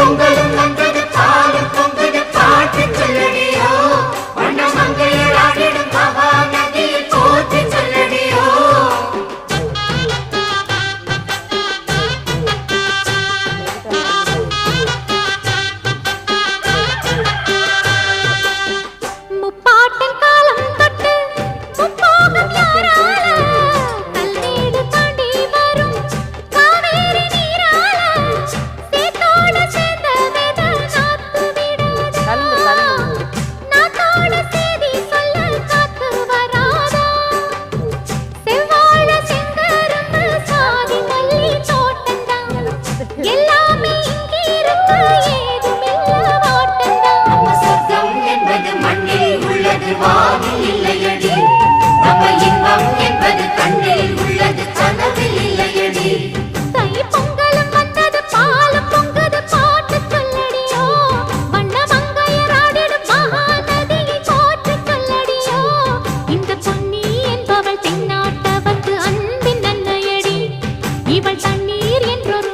பொங்கலும் வந்தது பாலும் பொங்குது பாட்டு சொல்லடியோ வண்ண மங்கையராடிடும் மகா நதியை போற்றி சொல்லடியோ முப்பாட்டின் காலம் தொட்டு முப்போகம் யாரால கல்மேடு தாண்டி வரும் காவேரி நீரால சேத்தோட சேர்ந்த வித நாத்து விடாதா நாத்தோட சேதி சொல்ல காத்து வராதா செவ்வாழ செங்கரும்பு சாதி மல்லி தோட்டந்தான் எல்லாமே இங்கிருக்கு ஏதுமில்ல வாட்டந்தான் நம்ம சொர்க்கம் என்பது மண்ணில் உள்ளது வானில் இல்லையடி நம்ம இன்பம் என்பது கண்ணில் உள்ளது கனவில் இல்லையடி தை பொங்கலும் வந்தது பாலும் பொங்குது பாட்டு சொல்லடியோ வண்ண மங்கையராடிடும் மகா நதியை போற்றி சொல்லடியோ இந்த பொன்னி என்பவள் தென்னாட்டவர்க்கு அன்பின் நன்மையடி இவள் தண்ணீர் என்றொரு